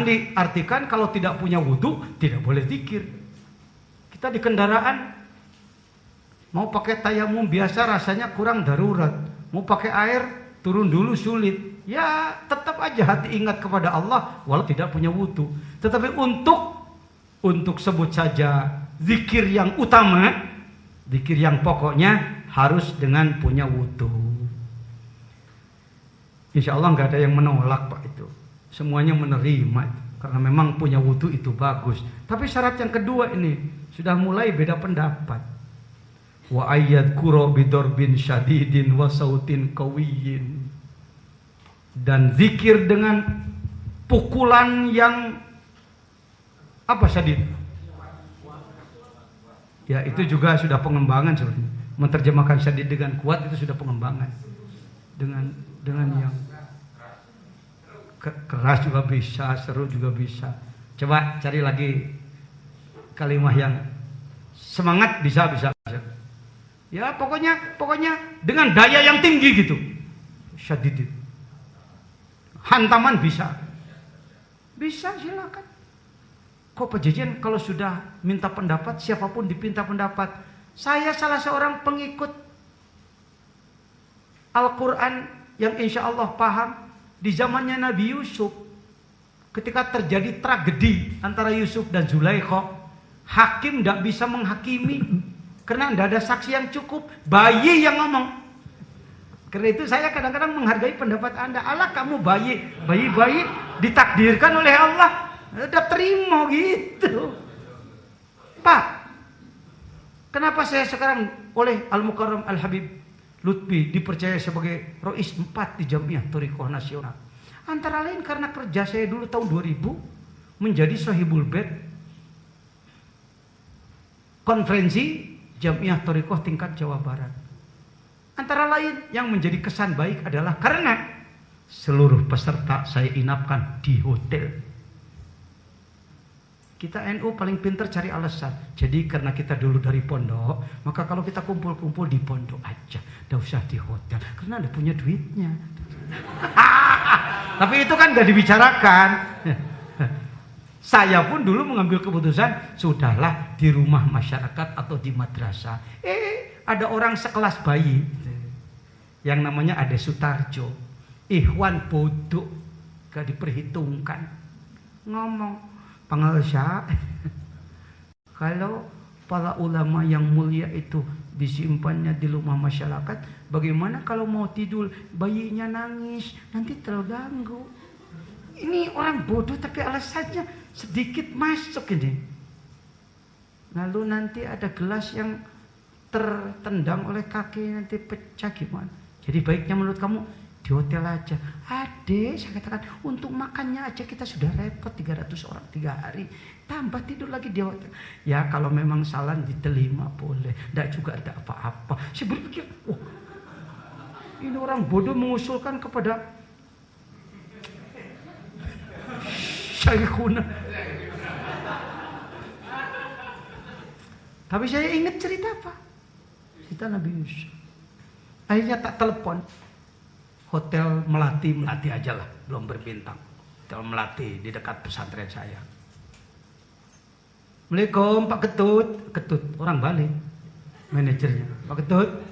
Jangan diartikan kalau tidak punya wudu tidak boleh zikir. Kita di kendaraan mau pakai tayamum biasa rasanya kurang darurat. Mau pakai air turun dulu sulit. Ya tetap aja hati ingat kepada Allah walau tidak punya wudu. Tetapi untuk sebut saja zikir yang utama, zikir yang pokoknya harus dengan punya wudu. Insya Allah nggak ada yang menolak Pak itu. Semuanya menerima karena memang punya wudu itu bagus. Tapi syarat yang kedua ini sudah mulai beda pendapat. Wa ayyadkura bidorbin syadidin wa sautin qawiyyin. Dan zikir dengan pukulan yang apa syadid? Ya itu juga sudah pengembangan sebenarnya. Menerjemahkan syadid dengan kuat itu sudah pengembangan. Dengan yang keras juga bisa, seru juga bisa. Coba cari lagi kalimat yang semangat bisa. Ya pokoknya dengan daya yang tinggi gitu. Syadid. Hantaman bisa. Bisa silakan. Kok Pak Jejen kalau sudah minta pendapat siapapun dipinta pendapat. Saya salah seorang pengikut Al-Quran yang insya Allah paham. Di zamannya Nabi Yusuf, ketika terjadi tragedi antara Yusuf dan Zulaikha, hakim tidak bisa menghakimi karena tidak ada saksi yang cukup. Bayi yang ngomong. Karena itu saya kadang-kadang menghargai pendapat Anda. Allah kamu bayi ditakdirkan oleh Allah, udah terima gitu. Pak, kenapa saya sekarang oleh Al-Mukarram Al-Habib Lutfi dipercaya sebagai Rois 4 di Jamiah Thariqah Nasional? Antara lain karena kerja saya dulu tahun 2000 menjadi Sohibul Bed konferensi Jamiah Thariqah tingkat Jawa Barat. Antara lain yang menjadi kesan baik adalah karena seluruh peserta saya inapkan di hotel. Kita NU paling pintar cari alasan. Jadi karena kita dulu dari pondok, maka kalau kita kumpul-kumpul di pondok aja, tidak usah di hotel, karena ada punya duitnya. Tapi itu kan gak dibicarakan. Saya pun dulu mengambil keputusan, sudahlah di rumah masyarakat atau di madrasah. Ada orang sekelas bayi yang namanya Ade Sutarjo, ikhwan bodoh, gak diperhitungkan, ngomong, pengalsa, kalau para ulama yang mulia itu disimpannya di rumah masyarakat, bagaimana kalau mau tidur bayinya nangis, nanti terganggu. Ini orang bodoh tapi alasannya sedikit masuk ini. Lalu nanti ada gelas yang tertendang oleh kaki, nanti pecah gimana? Jadi baiknya menurut kamu di hotel aja. Adek, saya katakan untuk makannya aja kita sudah repot 300 orang 3 hari. Tambah tidur lagi di hotel. Ya kalau memang saran diterima boleh. Tidak juga ada apa-apa. Saya berpikir, wah, ini orang bodoh mengusulkan kepada Syekhuna. Tapi saya ingat cerita apa? Cerita Nabi Yusuf. Akhirnya tak telepon. Hotel Melati aja lah, belum berbintang. Hotel Melati di dekat pesantren saya. Assalamualaikum Pak Ketut, orang Bali, manajernya. Pak Ketut,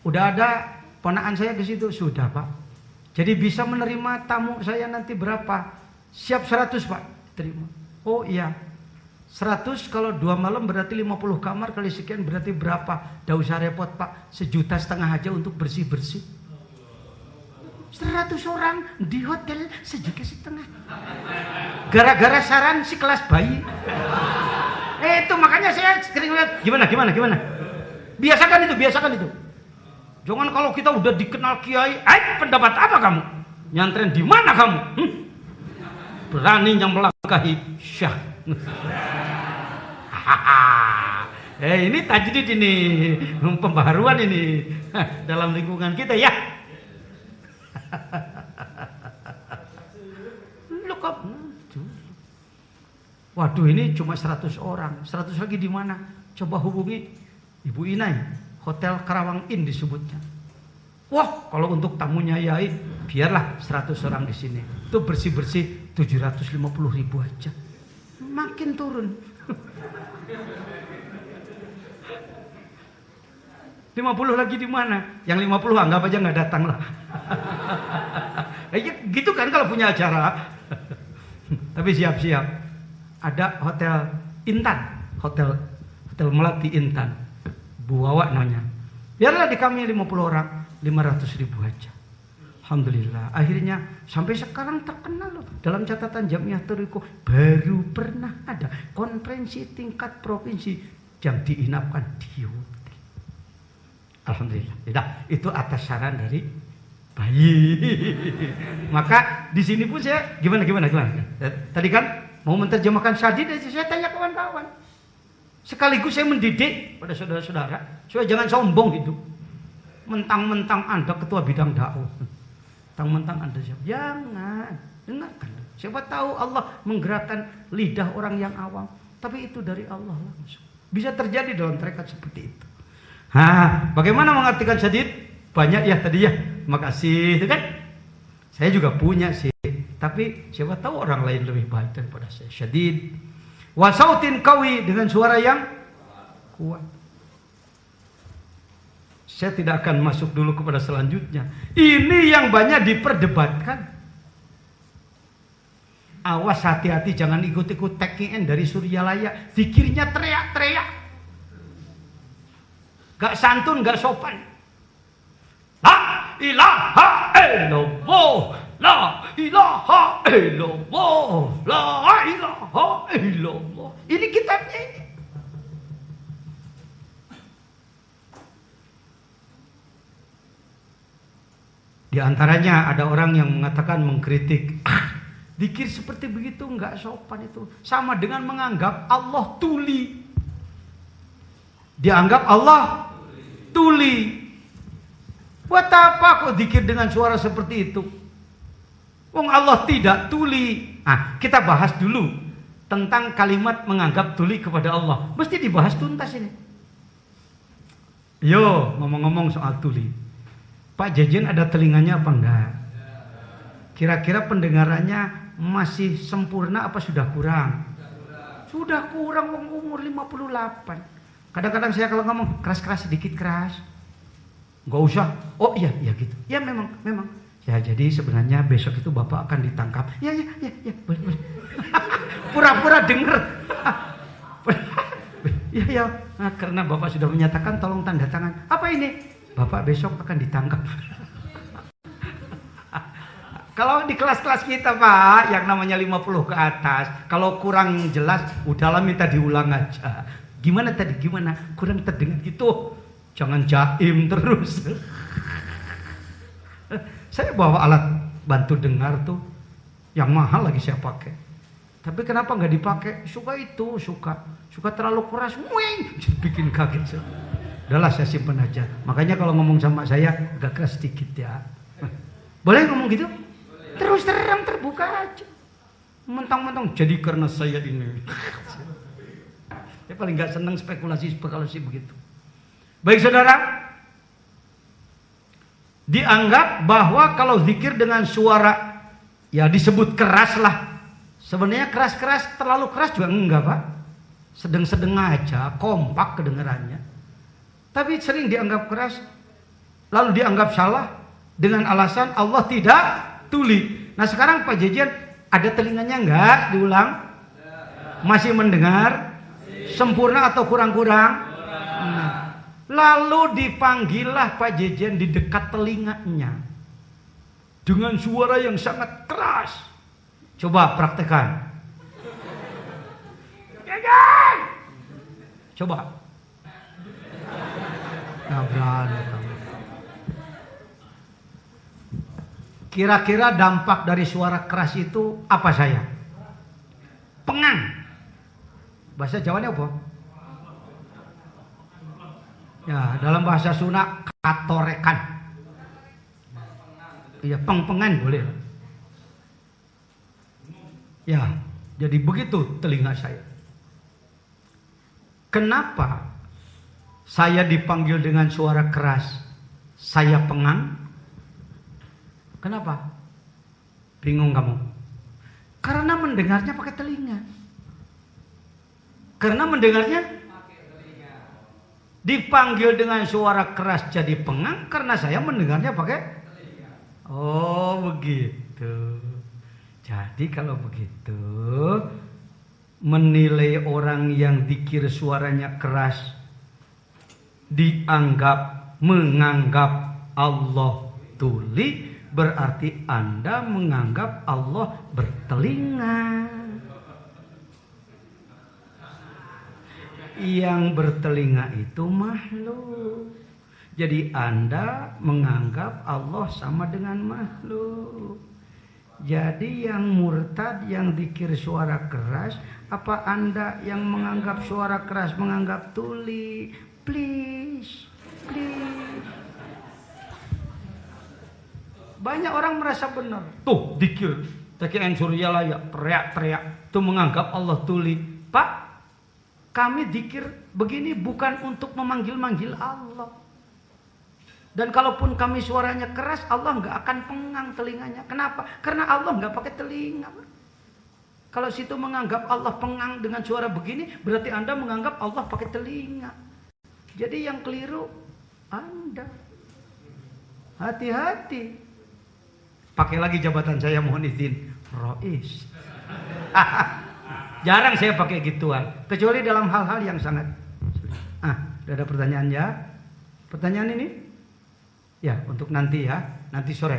udah ada ponakan saya ke situ, sudah Pak. Jadi bisa menerima tamu saya nanti berapa? Siap 100 Pak, terima. Oh iya, 100 kalau 2 malam berarti 50 kamar kali sekian berarti berapa? Tidak usah repot Pak, 1,5 juta aja untuk bersih-bersih. 100 orang di hotel 1,5 juta. Gara-gara saran si kelas bayi. Itu makanya saya sering lihat gimana. Biasakan itu. Jangan kalau kita udah dikenal kiai, pendapat apa kamu? Nyantren di mana kamu? Berani yang melangkahi syah. Ini tajdid ini, pembaharuan ini dalam lingkungan kita ya. Waduh ini cuma 100 orang. 100 lagi di mana? Coba hubungi Ibu Inai, Hotel Karawang Inn disebutnya. Wah, kalau untuk tamunya Yai, biarlah 100 orang di sini. Itu bersih-bersih 750.000 aja. Makin turun. 50 lagi di mana? Yang 50 anggap aja nggak datang lah. Gitu kan kalau punya acara. Tapi siap-siap. Ada hotel Intan, hotel Melati Intan. Bu Wawa namanya. Biarlah di kami 50 orang, 500.000 aja. Alhamdulillah. Akhirnya sampai sekarang terkenal loh. Dalam catatan Jamiah Toriqoh baru pernah ada konferensi tingkat provinsi yang diinapkan di UT. Alhamdulillah. Tidak, itu atas saran dari bayi. Maka di sini pun saya gimana. Tadi kan mau menerjemahkan syadid, saya tanya kawan-kawan. Sekaligus saya mendidik pada saudara-saudara supaya jangan sombong gitu. Mentang-mentang Anda ketua bidang dakwah. Mentang-mentang Anda siapa? Jangan. Dengarkan. Siapa tahu Allah menggerakkan lidah orang yang awam. Tapi itu dari Allah langsung. Bisa terjadi dalam tarekat seperti itu. Bagaimana mengartikan syadid? Banyak ya tadi ya. Makasih, itu kan? Saya juga punya sih. Tapi siapa tahu orang lain lebih baik daripada saya. Syadid. Wasautin kawi, dengan suara yang kuat. Saya tidak akan masuk dulu kepada selanjutnya. Ini yang banyak diperdebatkan. Awas, hati-hati, jangan ikut-ikut TKN dari Suryalaya. Zikirnya teriak-teriak. Gak santun, gak sopan. La ilaha illallah, la ilaha illallah, la ilaha illallah. Ini kitabnya ini. Di antaranya ada orang yang mengatakan, mengkritik, zikir seperti begitu nggak sopan itu. Sama dengan menganggap Allah tuli. Dianggap Allah tuli. Buat apa kok zikir dengan suara seperti itu? Wong Allah tidak tuli. Kita bahas dulu tentang kalimat menganggap tuli kepada Allah. Mesti dibahas tuntas ini. Yo, ngomong-ngomong soal tuli. Pak Jejen ada telinganya apa enggak? Kira-kira pendengarannya masih sempurna apa sudah kurang? Sudah kurang, umur 58. Kadang-kadang saya kalau ngomong keras-keras sedikit keras. Enggak usah. Oh iya gitu. Ya memang. Ya jadi sebenarnya besok itu Bapak akan ditangkap. Ya boleh. Pura-pura denger. Ya. Karena Bapak sudah menyatakan, tolong tanda tangan. Apa ini? Bapak besok akan ditangkap. Kalau di kelas-kelas kita Pak, yang namanya 50 ke atas, kalau kurang jelas, udahlah minta diulang aja. Gimana tadi? Gimana? Kurang terdengar gitu. Jangan jaim terus. Saya bawa alat bantu dengar tuh, yang mahal lagi saya pakai. Tapi kenapa nggak dipakai? Suka terlalu keras, bikin kaget. Udahlah saya simpen aja. Makanya kalau ngomong sama saya agak keras sedikit ya. Boleh ngomong gitu? Terus terang terbuka aja. Mentang-mentang jadi karena saya ini. Saya paling gak senang spekulasi begitu. Baik saudara, dianggap bahwa kalau zikir dengan suara ya disebut keras lah. Sebenarnya keras-keras, terlalu keras juga enggak Pak. Sedang-sedang aja, kompak kedengarannya. Tapi sering dianggap keras, lalu dianggap salah dengan alasan Allah tidak tuli. Nah sekarang Pak Jejen ada telinganya enggak? Diulang. Masih mendengar? Sempurna atau kurang-kurang? Nah, lalu dipanggillah Pak Jejen di dekat telinganya dengan suara yang sangat keras. Coba praktekkan. Jejen! Coba. Kira-kira dampak dari suara keras itu apa saya? Pengang. Bahasa Jawanya apa? Ya, dalam bahasa Sunda katorekan. Iya, peng-pengan boleh. Ya, jadi begitu telinga saya. Kenapa saya dipanggil dengan suara keras, saya pengang? Kenapa? Bingung kamu? Karena mendengarnya pakai telinga. Karena mendengarnya dipanggil dengan suara keras jadi pengang karena saya mendengarnya pakai telinga. Oh, begitu. Jadi kalau begitu, menilai orang yang dikir suaranya keras menganggap Allah tuli, berarti Anda menganggap Allah bertelinga. Yang bertelinga itu makhluk. Jadi Anda menganggap Allah sama dengan makhluk. Jadi yang murtad, yang dikir suara keras, apa Anda yang menganggap suara keras menganggap tuli? Please. Banyak orang merasa benar. Tuh dikir, takian surya layak, teriak-teriak. Tuh menganggap Allah tuli. Pak, kami dikir begini bukan untuk memanggil-manggil Allah. Dan kalaupun kami suaranya keras, Allah nggak akan pengang telinganya. Kenapa? Karena Allah nggak pakai telinga. Kalau situ menganggap Allah pengang dengan suara begini, berarti Anda menganggap Allah pakai telinga. Jadi yang keliru Anda. Hati-hati. Pakai lagi jabatan saya, mohon izin, Rois. Jarang saya pakai gituan, kecuali dalam hal-hal yang sangat. Udah ada pertanyaan ya? Pertanyaan ini? Ya, untuk nanti ya, nanti sore,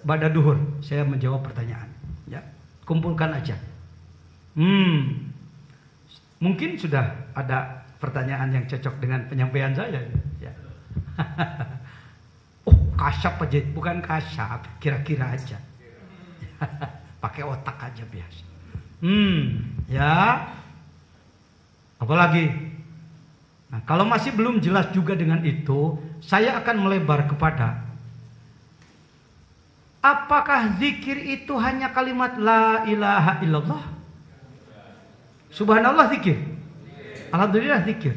ba'da duhur, saya menjawab pertanyaan. Ya, kumpulkan aja. Mungkin sudah ada pertanyaan yang cocok dengan penyampaian saya. Ya. Oh, kasyap aja, bukan kasyap, kira-kira aja. Pakai otak aja biasa. Ya. Apalagi? Nah, kalau masih belum jelas juga dengan itu, saya akan melebar kepada apakah zikir itu hanya kalimat la ilaha illallah? Subhanallah zikir. Alhamdulillah zikir.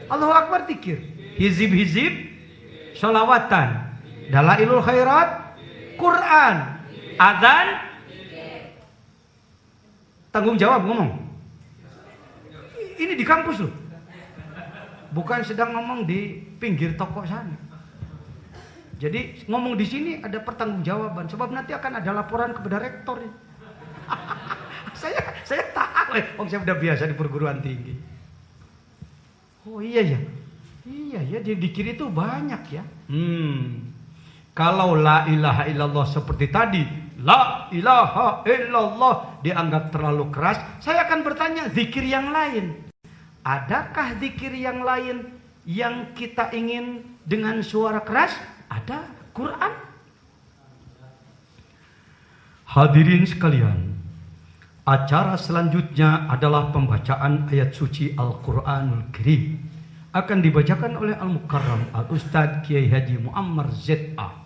Allahu Akbar zikir. Hizib-hizib sholawatan. Dalailul khairat, Quran, adzan, tanggung jawab ngomong. Ini di kampus loh. Bukan sedang ngomong di pinggir toko sana. Jadi ngomong di sini ada pertanggungjawaban. Sebab nanti akan ada laporan kepada rektor. saya tahu. Saya udah biasa di perguruan tinggi. Oh iya ya. Iya ya, di dikir itu banyak ya. Kalau la ilaha illallah seperti tadi, la ilaha illallah dianggap terlalu keras, saya akan bertanya zikir yang lain. Adakah zikir yang lain yang kita ingin dengan suara keras? Ada Quran. Hadirin sekalian, acara selanjutnya adalah pembacaan ayat suci Al-Quranul Karim. Akan dibacakan oleh Al-Mukarram Al-Ustadz Kiai Haji Muammar Z.A.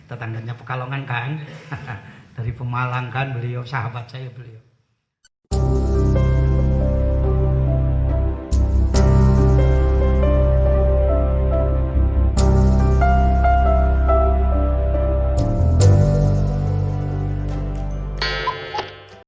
Tetangganya Pekalongan kan? Dari Pemalang kan beliau, sahabat saya beliau.